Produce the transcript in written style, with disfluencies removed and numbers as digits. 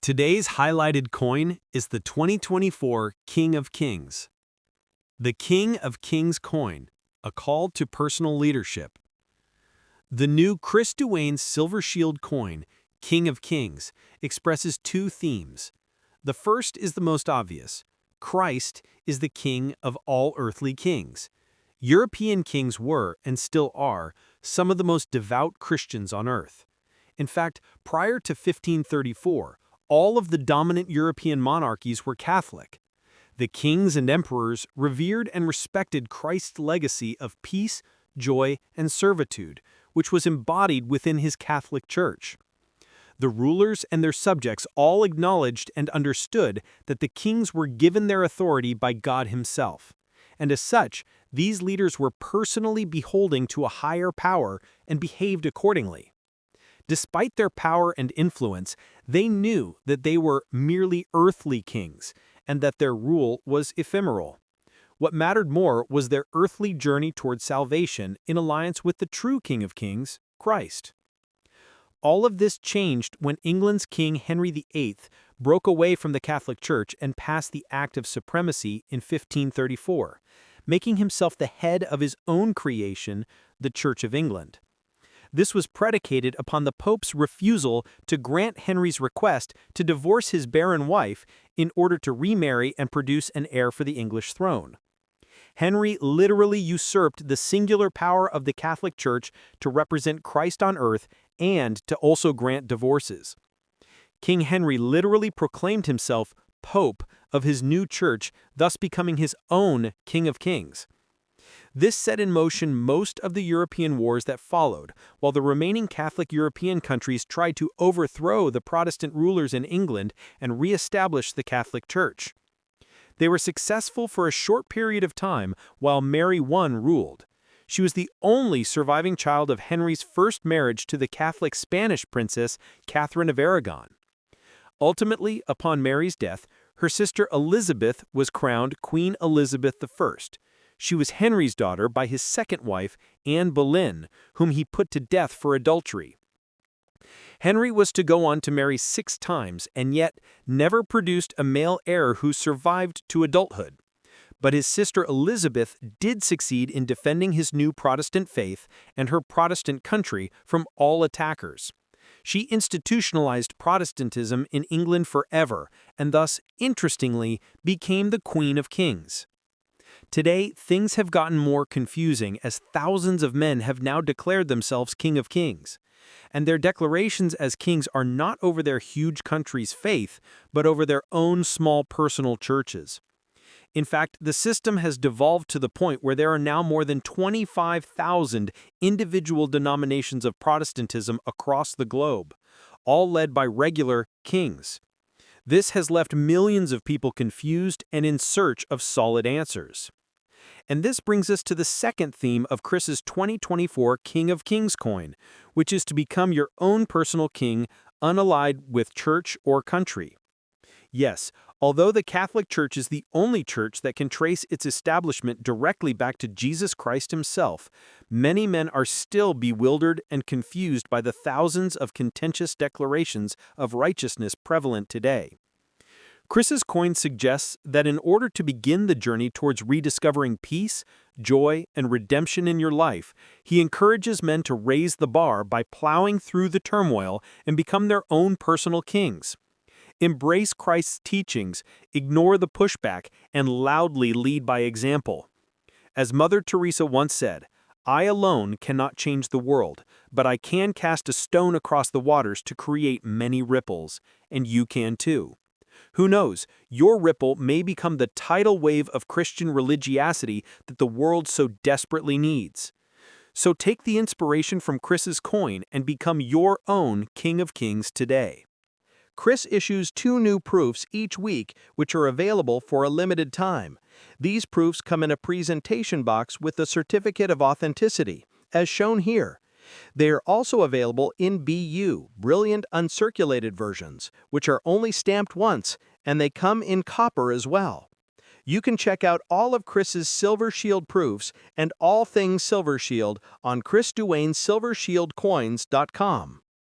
Today's highlighted coin is the 2024 King of Kings. The King of Kings coin, a call to personal leadership. The new Chris Duane Silver Shield coin, King of Kings, expresses two themes. The first is the most obvious. Christ is the King of all earthly kings. European kings were, and still are, some of the most devout Christians on earth. In fact, prior to 1534, all of the dominant European monarchies were Catholic. The kings and emperors revered and respected Christ's legacy of peace, joy, and servitude, which was embodied within his Catholic Church. The rulers and their subjects all acknowledged and understood that the kings were given their authority by God himself. And as such, these leaders were personally beholding to a higher power and behaved accordingly. Despite their power and influence, they knew that they were merely earthly kings and that their rule was ephemeral. What mattered more was their earthly journey toward salvation in alliance with the true King of Kings, Christ. All of this changed when England's King Henry VIII broke away from the Catholic Church and passed the Act of Supremacy in 1534, making himself the head of his own creation, the Church of England. This was predicated upon the Pope's refusal to grant Henry's request to divorce his barren wife in order to remarry and produce an heir for the English throne. Henry literally usurped the singular power of the Catholic Church to represent Christ on earth and to also grant divorces. King Henry literally proclaimed himself Pope of his new church, thus becoming his own King of Kings. This set in motion most of the European wars that followed, while the remaining Catholic European countries tried to overthrow the Protestant rulers in England and re-establish the Catholic Church. They were successful for a short period of time while Mary I ruled. She was the only surviving child of Henry's first marriage to the Catholic Spanish princess Catherine of Aragon. Ultimately, upon Mary's death, her sister Elizabeth was crowned Queen Elizabeth I. She was Henry's daughter by his second wife, Anne Boleyn, whom he put to death for adultery. Henry was to go on to marry 6 times and yet never produced a male heir who survived to adulthood. But his sister Elizabeth did succeed in defending his new Protestant faith and her Protestant country from all attackers. She institutionalized Protestantism in England forever and thus, interestingly, became the Queen of Kings. Today, things have gotten more confusing as thousands of men have now declared themselves King of Kings. And their declarations as kings are not over their huge country's faith, but over their own small personal churches. In fact, the system has devolved to the point where there are now more than 25,000 individual denominations of Protestantism across the globe, all led by regular kings. This has left millions of people confused and in search of solid answers. And this brings us to the second theme of Chris's 2024 King of Kings coin, which is to become your own personal king, unallied with church or country. Yes, although the Catholic Church is the only church that can trace its establishment directly back to Jesus Christ himself, many men are still bewildered and confused by the thousands of contentious declarations of righteousness prevalent today. Chris's coin suggests that in order to begin the journey towards rediscovering peace, joy, and redemption in your life, he encourages men to raise the bar by plowing through the turmoil and become their own personal kings. Embrace Christ's teachings, ignore the pushback, and loudly lead by example. As Mother Teresa once said, "I alone cannot change the world, but I can cast a stone across the waters to create many ripples, and you can too." Who knows, your ripple may become the tidal wave of Christian religiosity that the world so desperately needs. So take the inspiration from Chris's coin and become your own King of Kings today. Chris issues 2 new proofs each week, which are available for a limited time. These proofs come in a presentation box with a certificate of authenticity, as shown here. They are also available in BU, Brilliant Uncirculated versions, which are only stamped once, and they come in copper as well. You can check out all of Chris's Silver Shield proofs and all things Silver Shield on ChrisDuaneSilverShieldCoins.com.